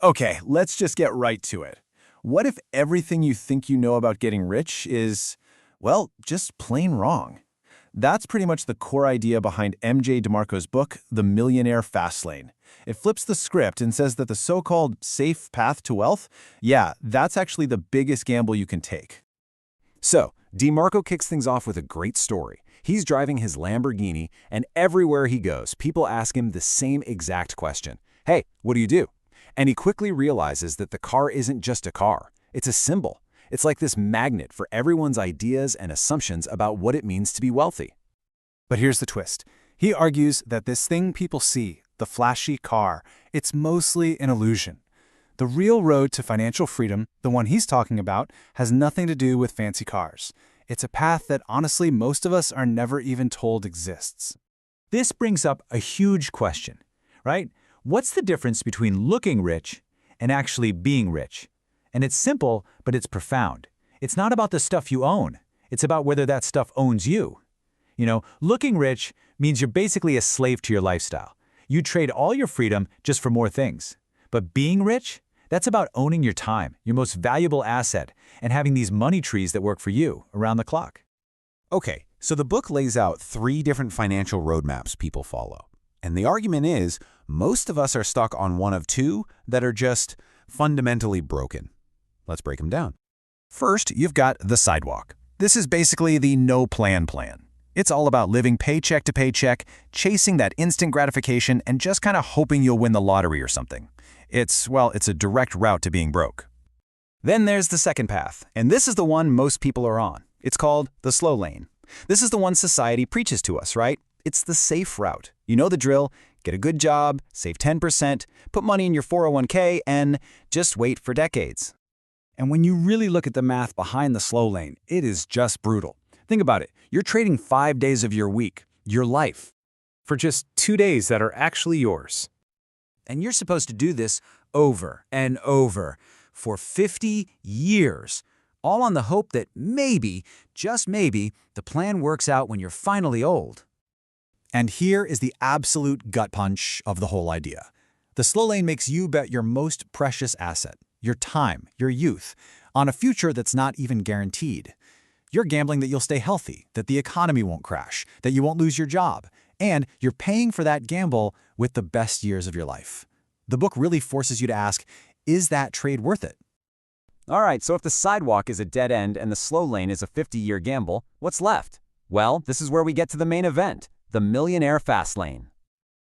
Okay, let's just get right to it. What if everything you think you know about getting rich is, well, just plain wrong? That's pretty much the core idea behind MJ Demarco's book, The Millionaire Fastlane. It flips the script and says that the so-called safe path to wealth, yeah, that's actually the biggest gamble you can take. So, Demarco kicks things off with a great story. He's driving his Lamborghini, and everywhere he goes, people ask him the same exact question. Hey, what do you do? And he quickly realizes that the car isn't just a car. It's a symbol. It's like this magnet for everyone's ideas and assumptions about what it means to be wealthy. But here's the twist. He argues that this thing people see, the flashy car, it's mostly an illusion. The real road to financial freedom, the one he's talking about, has nothing to do with fancy cars. It's a path that honestly most of us are never even told exists. This brings up a huge question, right? What's the difference between looking rich and actually being rich? And it's simple, but it's profound. It's not about the stuff you own. It's about whether that stuff owns you. Looking rich means you're basically a slave to your lifestyle. You trade all your freedom just for more things. But being rich, that's about owning your time, your most valuable asset, and having these money trees that work for you around the clock. Okay, so the book lays out 3 different financial roadmaps people follow. And the argument is, most of us are stuck on one of 2 that are just fundamentally broken. Let's break them down. First, you've got the sidewalk. This is basically the no-plan plan. It's all about living paycheck to paycheck, chasing that instant gratification, and just kind of hoping you'll win the lottery or something. It's a direct route to being broke. Then there's the second path, and this is the one most people are on. It's called the slow lane. This is the one society preaches to us, right? It's the safe route. You know the drill. Get a good job, save 10%, put money in your 401k, and just wait for decades. And when you really look at the math behind the slow lane, it is just brutal. Think about it. You're trading 5 days of your week, your life, for just 2 days that are actually yours. And you're supposed to do this over and over for 50 years, all on the hope that maybe, just maybe, the plan works out when you're finally old. And here is the absolute gut punch of the whole idea. The slow lane makes you bet your most precious asset, your time, your youth, on a future that's not even guaranteed. You're gambling that you'll stay healthy, that the economy won't crash, that you won't lose your job, and you're paying for that gamble with the best years of your life. The book really forces you to ask, is that trade worth it? All right, so if the sidewalk is a dead end and the slow lane is a 50-year gamble, what's left? Well, this is where we get to the main event. The Millionaire Fastlane.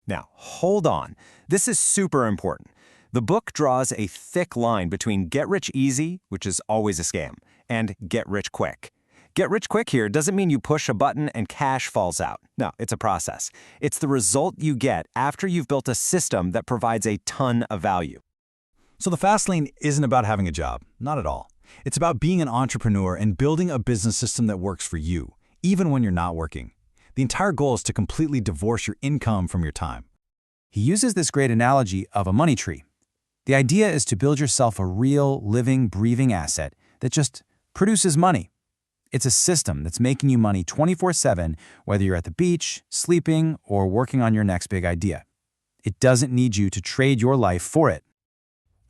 Now, hold on. This is super important. The book draws a thick line between get rich easy, which is always a scam, and get rich quick. Get rich quick here doesn't mean you push a button and cash falls out. No, it's a process. It's the result you get after you've built a system that provides a ton of value. So the fast lane isn't about having a job, not at all. It's about being an entrepreneur and building a business system that works for you, even when you're not working. The entire goal is to completely divorce your income from your time. He uses this great analogy of a money tree. The idea is to build yourself a real, living, breathing asset that just produces money. It's a system that's making you money 24/7, whether you're at the beach, sleeping, or working on your next big idea. It doesn't need you to trade your life for it.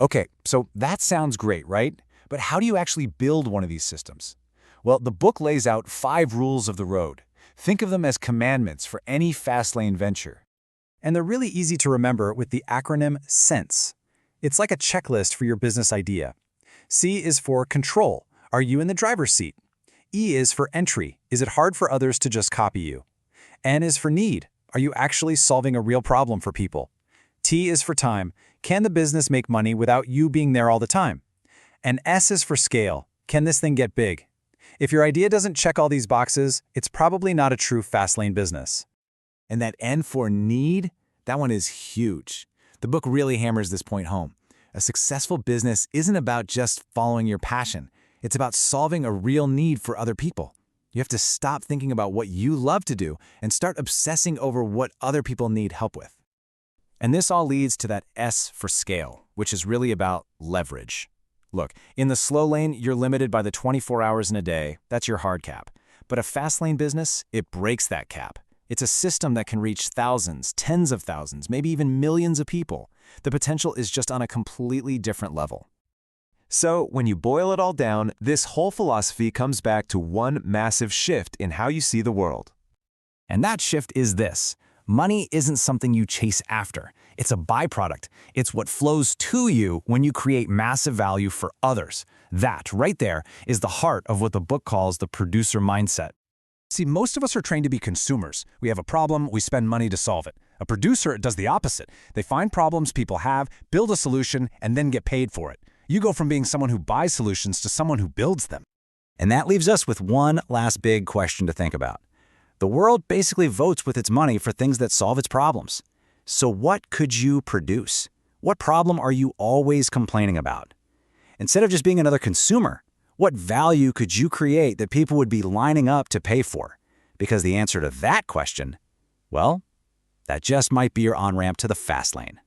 Okay, so that sounds great, right? But how do you actually build one of these systems? Well, the book lays out 5 rules of the road. Think of them as commandments for any fast lane venture. And they're really easy to remember with the acronym SENSE. It's like a checklist for your business idea. C is for control. Are you in the driver's seat? E is for entry. Is it hard for others to just copy you? N is for need. Are you actually solving a real problem for people? T is for time. Can the business make money without you being there all the time? And S is for scale. Can this thing get big? If your idea doesn't check all these boxes, it's probably not a true fast lane business. And that N for need, that one is huge. The book really hammers this point home. A successful business isn't about just following your passion. It's about solving a real need for other people. You have to stop thinking about what you love to do and start obsessing over what other people need help with. And this all leads to that S for scale, which is really about leverage. Look, in the slow lane, you're limited by the 24 hours in a day. That's your hard cap. But a fast lane business, it breaks that cap. It's a system that can reach thousands, tens of thousands, maybe even millions of people. The potential is just on a completely different level. So, when you boil it all down, this whole philosophy comes back to one massive shift in how you see the world. And that shift is this. Money isn't something you chase after. It's a byproduct. It's what flows to you when you create massive value for others. That, right there, is the heart of what the book calls the producer mindset. See, most of us are trained to be consumers. We have a problem, we spend money to solve it. A producer does the opposite. They find problems people have, build a solution, and then get paid for it. You go from being someone who buys solutions to someone who builds them. And that leaves us with one last big question to think about. The world basically votes with its money for things that solve its problems. So what could you produce? What problem are you always complaining about? Instead of just being another consumer, what value could you create that people would be lining up to pay for? Because the answer to that question, well, that just might be your on-ramp to the fast lane.